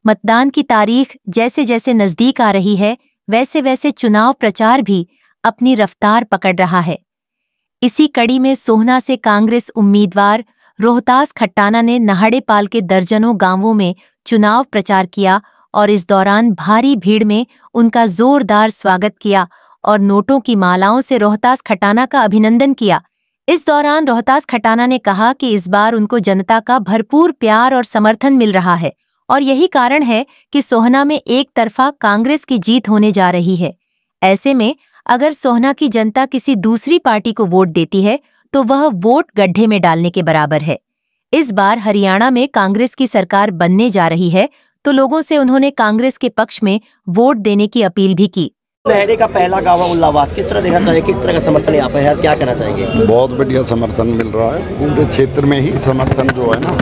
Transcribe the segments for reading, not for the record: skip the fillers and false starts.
मतदान की तारीख जैसे जैसे नजदीक आ रही है, वैसे वैसे चुनाव प्रचार भी अपनी रफ्तार पकड़ रहा है। इसी कड़ी में सोहना से कांग्रेस उम्मीदवार रोहतास खट्टाना ने नहाड़ेपाल के दर्जनों गांवों में चुनाव प्रचार किया और इस दौरान भारी भीड़ में उनका जोरदार स्वागत किया और नोटों की मालाओं से रोहतास खट्टाना का अभिनंदन किया। इस दौरान रोहतास खट्टाना ने कहा कि इस बार उनको जनता का भरपूर प्यार और समर्थन मिल रहा है और यही कारण है कि सोहना में एक तरफा कांग्रेस की जीत होने जा रही है। ऐसे में अगर सोहना की जनता किसी दूसरी पार्टी को वोट देती है तो वह वोट गड्ढे में डालने के बराबर है। इस बार हरियाणा में कांग्रेस की सरकार बनने जा रही है तो लोगों से उन्होंने कांग्रेस के पक्ष में वोट देने की अपील भी की। नहड़े का पहला गाँव उल्लावास किस तरह देखना चाहिए, किस तरह का समर्थन यहाँ पे है, क्या कहना चाहेंगे? बहुत बढ़िया समर्थन मिल रहा है। पूरे क्षेत्र में ही समर्थन जो है ना,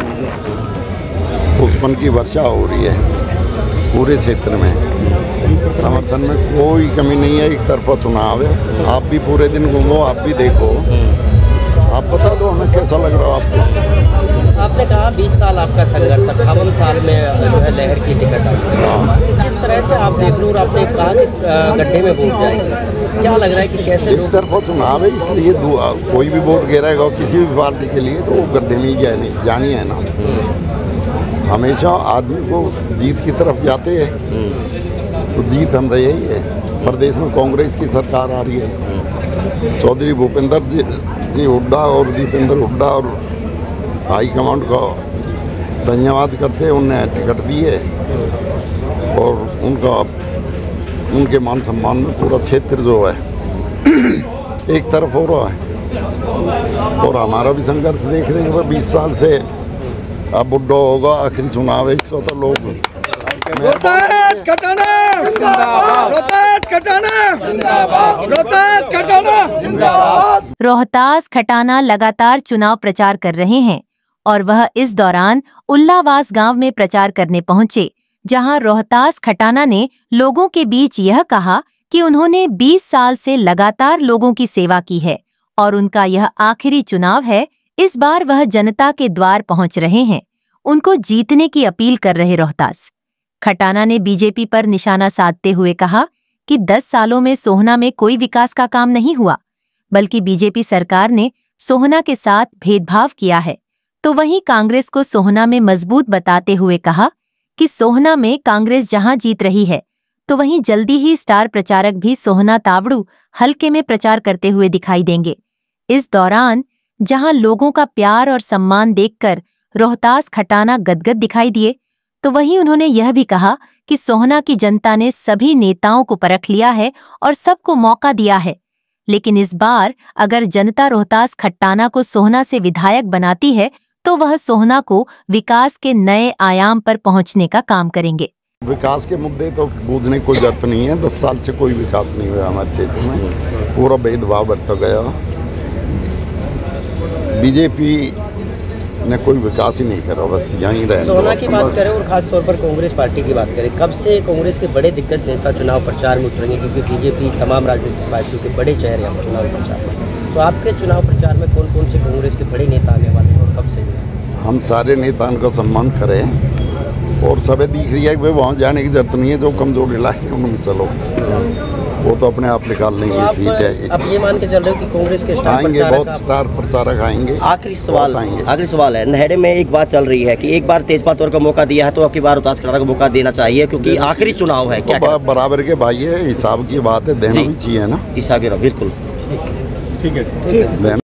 पुष्पन की वर्षा हो रही है। पूरे क्षेत्र में समर्थन में कोई कमी नहीं है। एक तरफा चुनाव है। आप भी पूरे दिन घूमो, आप भी देखो, आप बता दो हमें कैसा लग रहा है आपको। आपने कहा 20 साल आपका संघर्ष, 58 साल में जो है लहर की टिकट आई। किस तरह से आप देख रहे हो और आपने कहा कि गड्ढे में वोट जाएंगे, क्या लग रहा है कि कैसे? एक तरफा चुनाव है, इसलिए कोई भी वोट गिरेगा किसी भी पार्टी के लिए तो वो गड्ढे में ही जानी है ना। हमेशा आदमी को जीत की तरफ जाते हैं तो जीत हम रहे ही है। प्रदेश में कांग्रेस की सरकार आ रही है। चौधरी भूपेंद्र जी हुड्डा और दीपेंद्र हुड्डा और हाई कमांड का धन्यवाद करते हैं। उनने टिकट दी है और उनके मान सम्मान में पूरा क्षेत्र जो है एक तरफ हो रहा है। और हमारा भी संघर्ष देख रहे हैं 20 साल से। अब बुड्ढा होगा, आखिरी चुनाव है, इसको तो लोग रोहतास खट्टाना जिंदाबाद, रोहतास खट्टाना जिंदाबाद, रोहतास खट्टाना जिंदाबाद। रोहतास खट्टाना लगातार चुनाव प्रचार कर रहे हैं और वह इस दौरान उल्लावास गांव में प्रचार करने पहुंचे, जहां रोहतास खट्टाना ने लोगों के बीच यह कहा कि उन्होंने 20 साल से लगातार लोगों की सेवा की है और उनका यह आखिरी चुनाव है। इस बार वह जनता के द्वार पहुंच रहे हैं, उनको जीतने की अपील कर रहे रोहतास खट्टाना ने बीजेपी पर निशाना साधते हुए कहा कि 10 सालों में सोहना में कोई विकास का काम नहीं हुआ, बल्कि बीजेपी सरकार ने सोहना के साथ भेदभाव किया है। तो वहीं कांग्रेस को सोहना में मजबूत बताते हुए कहा कि सोहना में कांग्रेस जहां जीत रही है तो वहीं जल्दी ही स्टार प्रचारक भी सोहना तावड़ू हलके में प्रचार करते हुए दिखाई देंगे। इस दौरान जहां लोगों का प्यार और सम्मान देखकर रोहतास खट्टाना गदगद दिखाई दिए, तो वहीं उन्होंने यह भी कहा कि सोहना की जनता ने सभी नेताओं को परख लिया है और सबको मौका दिया है, लेकिन इस बार अगर जनता रोहतास खट्टाना को सोहना से विधायक बनाती है तो वह सोहना को विकास के नए आयाम पर पहुंचने का काम करेंगे। विकास के मुद्दे तो बूझने की कोई जरूरत नहीं है। 10 साल से कोई विकास नहीं हुआ हमारे क्षेत्र में। पूरा भेदभाव बढ़ता गया। बीजेपी ने कोई विकास ही नहीं करा, बस यहीं रहे। सोहना की बात करें और खास तौर पर कांग्रेस पार्टी की बात करें, कब से कांग्रेस के बड़े दिग्गज नेता चुनाव प्रचार में उतरेंगे? क्योंकि बीजेपी तमाम राजनीतिक पार्टियों के बड़े चेहरे हैं चुनाव प्रचार में। तो आपके चुनाव प्रचार में कौन कौन से कांग्रेस के बड़े नेता आने वाले हैं और कब से? हम सारे नेताओं का सम्मान करें और सब दिख रही है कि वहाँ जाने की जरूरत नहीं है। जो कमजोर इलाके उनमें चलो, वो तो अपने आप निकाल लेंगे। तो सीट है। अब ये मान के चल रहे हो कि कांग्रेस के स्टार आएंगे, बहुत स्टार प्रचारक आएंगे। आखिरी सवाल है, नहड़े में एक बात चल रही है कि एक बार तेजपाल तौर का मौका दिया है तो अब की बार रोहतास खट्टाना को मौका देना चाहिए, क्योंकि आखिरी चुनाव है। क्या बराबर के भाई है, हिसाब की बात है, देना भी चाहिए ना। हिसाब बिल्कुल ठीक है, देना